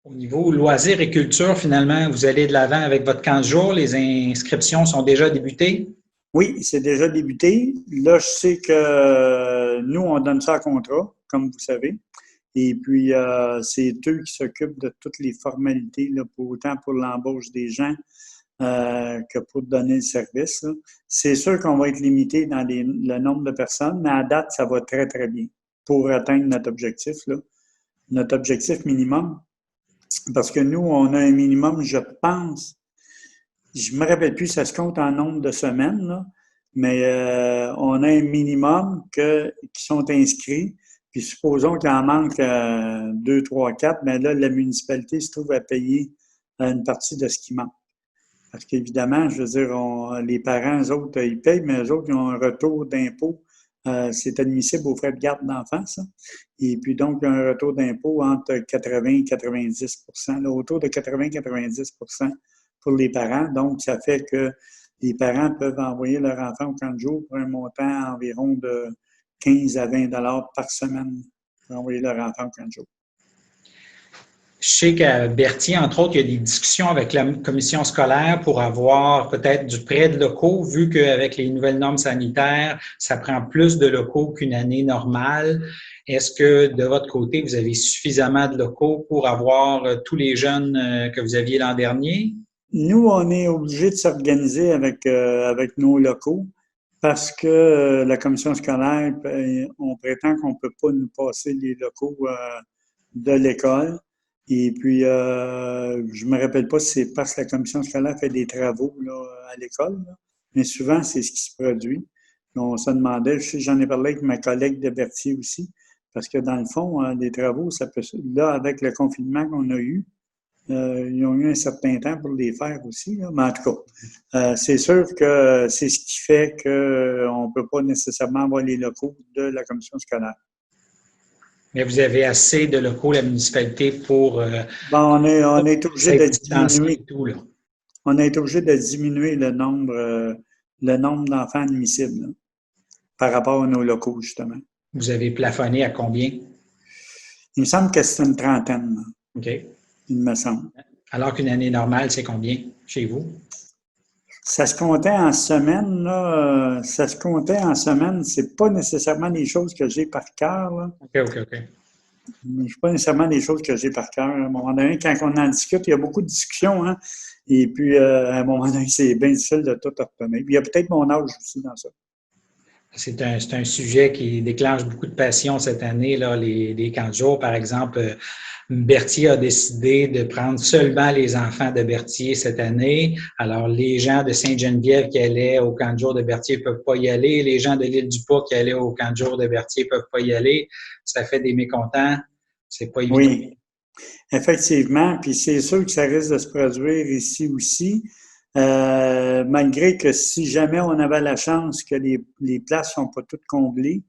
Au niveau loisirs et culture, finalement, vous allez de l'avant avec votre camp de jour. Les inscriptions sont déjà débutées. Oui, c'est déjà débuté. Là, je sais que nous, on donne ça à contrat, comme vous savez. Et puis, c'est eux qui s'occupent de toutes les formalités, là, autant pour l'embauche des gens que pour donner le service, là. C'est sûr qu'on va être limité dans le nombre de personnes, mais à date, ça va très, très bien pour atteindre notre objectif, là. Notre objectif minimum, parce que nous, on a un minimum, je pense, je me rappelle plus, ça se compte en nombre de semaines, là, mais on a un minimum qui sont inscrits. Puis supposons qu'il en manque 2, 3, 4, mais là, la municipalité se trouve à payer une partie de ce qui manque. Parce qu'évidemment, je veux dire, les parents, eux autres, ils payent, mais eux autres, ils ont un retour d'impôt. C'est admissible aux frais de garde d'enfants, ça. Et puis donc, il y a un retour d'impôt entre 80 et 90 là, autour de 80-90 pour les parents. Donc, ça fait que les parents peuvent envoyer leur enfant au camp de jour pour un montant environ de 15 à 20 par semaine pour envoyer leur enfant au camp de jour. Je sais qu'à Berthier, entre autres, il y a des discussions avec la commission scolaire pour avoir peut-être du prêt de locaux, vu qu'avec les nouvelles normes sanitaires, ça prend plus de locaux qu'une année normale. Est-ce que de votre côté, vous avez suffisamment de locaux pour avoir tous les jeunes que vous aviez l'an dernier? Nous, on est obligé de s'organiser avec nos locaux parce que la commission scolaire, on prétend qu'on ne peut pas nous passer les locaux de l'école. Et puis, je me rappelle pas si c'est parce que la commission scolaire fait des travaux là, à l'école, là, mais souvent, c'est ce qui se produit. On se demandait, j'en ai parlé avec ma collègue de Berthier aussi, parce que dans le fond, des travaux, ça peut, là, avec le confinement qu'on a eu, ils ont eu un certain temps pour les faire aussi, là. Mais en tout cas, c'est sûr que c'est ce qui fait qu'on ne peut pas nécessairement avoir les locaux de la commission scolaire. Mais vous avez assez de locaux, la municipalité, pour Bon, on est obligé de s'être distancié diminuer. et tout, là. On a été obligé de diminuer le nombre d'enfants admissibles là, par rapport à nos locaux, justement. Vous avez plafonné à combien? Il me semble que c'est une trentaine, là, OK. il me semble. Alors qu'une année normale, c'est combien chez vous? Ça se comptait en semaine, là. Ça se comptait en semaine. C'est pas nécessairement des choses que j'ai par cœur, là. OK. C'est pas nécessairement des choses que j'ai par cœur. À un moment donné, quand on en discute, il y a beaucoup de discussions, hein. Et puis, à un moment donné, c'est bien difficile de tout retenir. Puis, il y a peut-être mon âge aussi dans ça. C'est un sujet qui déclenche beaucoup de passion cette année, là, les camps de jour. Par exemple, Berthier a décidé de prendre seulement les enfants de Berthier cette année. Alors, les gens de Sainte-Geneviève qui allaient au camp de jour de Berthier ne peuvent pas y aller. Les gens de l'Île-du-Pas qui allaient au camp de jour de Berthier ne peuvent pas y aller. Ça fait des mécontents. C'est pas évident. Oui, effectivement. Puis, c'est sûr que ça risque de se produire ici aussi. Malgré que si jamais on avait la chance que les places ne sont pas toutes comblées,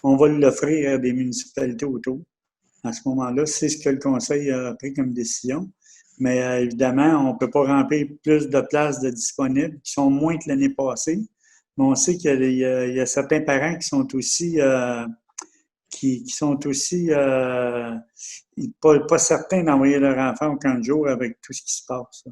on va l'offrir à des municipalités autour. À ce moment-là, c'est ce que le conseil a pris comme décision. Mais évidemment, on ne peut pas remplir plus de places de disponibles qui sont moins que l'année passée. Mais on sait qu'il y a certains parents qui sont aussi pas certains d'envoyer leur enfant au camp de jour avec tout ce qui se passe.